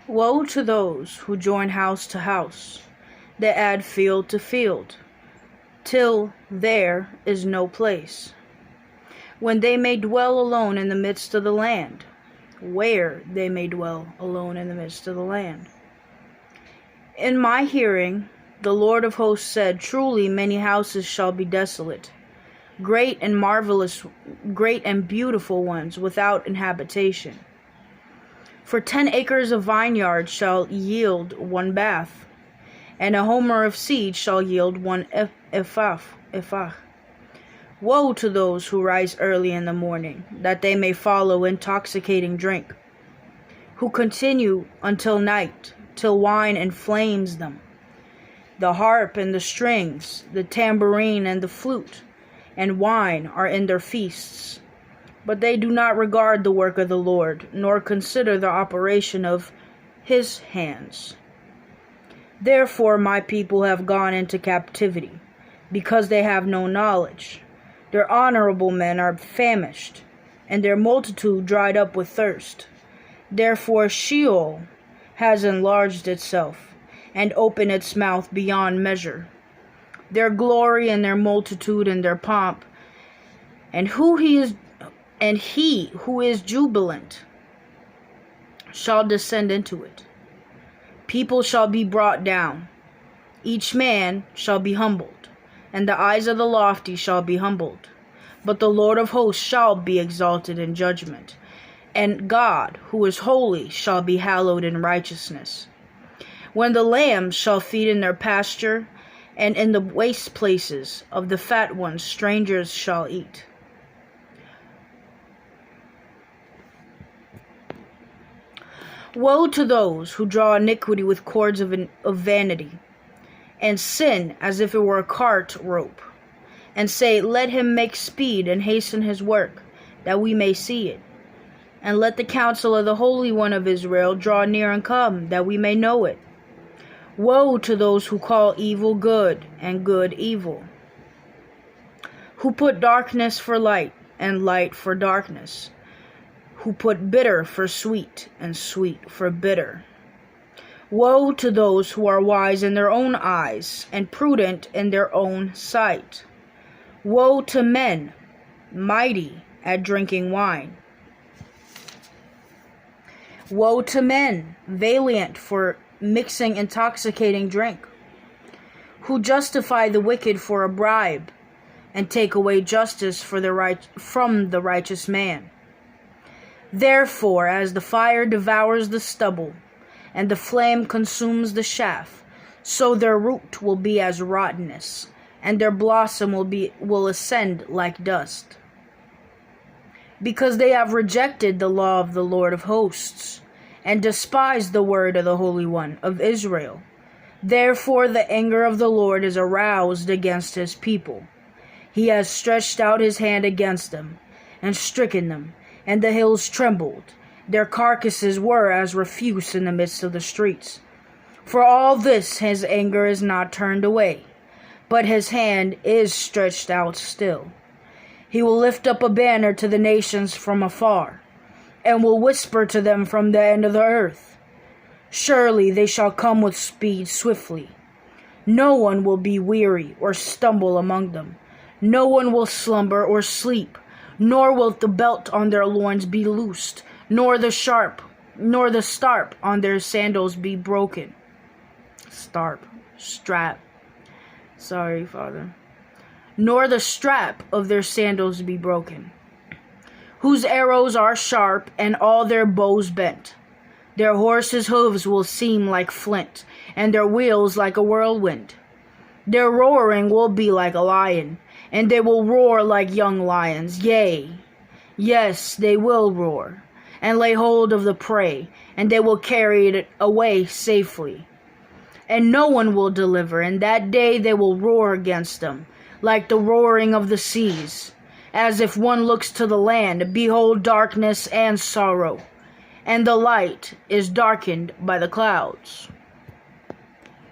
Woe to those who join house to house, that add field to field, till there is no place, when they may dwell alone in the midst of the land, where they may dwell alone in the midst of the land. In my hearing, the Lord of hosts said, Truly many houses shall be desolate, great and marvelous, great and beautiful ones without inhabitation. For 10 acres of vineyard shall yield 1 bath, and a homer of seed shall yield 1 ephah. Woe to those who rise early in the morning, that they may follow intoxicating drink, who continue until night, till wine inflames them. The harp and the strings, the tambourine and the flute, and wine are in their feasts. But they do not regard the work of the Lord, nor consider the operation of his hands. Therefore my people have gone into captivity, because they have no knowledge. Their honorable men are famished, and their multitude dried up with thirst. Therefore Sheol has enlarged itself, and opened its mouth beyond measure. Their glory and their multitude and their pomp, and he who is jubilant shall descend into it. People shall be brought down, each man shall be humbled, and the eyes of the lofty shall be humbled. But the Lord of hosts shall be exalted in judgment, and God, who is holy, shall be hallowed in righteousness. When the lambs shall feed in their pasture, and in the waste places of the fat ones strangers shall eat. Woe to those who draw iniquity with cords of vanity, and sin as if it were a cart rope, and say, Let him make speed and hasten his work, that we may see it. And let the counsel of the Holy One of Israel draw near and come, that we may know it. Woe to those who call evil good, and good evil, who put darkness for light, and light for darkness, who put bitter for sweet, and sweet for bitter. Woe to those who are wise in their own eyes, and prudent in their own sight. Woe to men, mighty at drinking wine. Woe to men, valiant for mixing intoxicating drink, who justify the wicked for a bribe, and take away justice from the righteous man. Therefore, as the fire devours the stubble, and the flame consumes the chaff, so their root will be as rottenness, and their blossom will ascend like dust. Because they have rejected the law of the Lord of hosts, and despised the word of the Holy One of Israel. Therefore the anger of the Lord is aroused against his people. He has stretched out his hand against them, and stricken them, and the hills trembled. Their carcasses were as refuse in the midst of the streets. For all this his anger is not turned away, but his hand is stretched out still. He will lift up a banner to the nations from afar, and will whisper to them from the end of the earth. Surely they shall come with speed swiftly. No one will be weary or stumble among them. No one will slumber or sleep, nor will the belt on their loins be loosed, nor the starp on their sandals be broken. Strap. Sorry, Father. Nor the strap of their sandals be broken. Whose arrows are sharp, and all their bows bent. Their horses' hooves will seem like flint, and their wheels like a whirlwind. Their roaring will be like a lion, and they will roar like young lions. Yea, yes, they will roar, and lay hold of the prey, and they will carry it away safely. And no one will deliver. In that day they will roar against them, like the roaring of the seas. As if one looks to the land, behold darkness and sorrow, and the light is darkened by the clouds.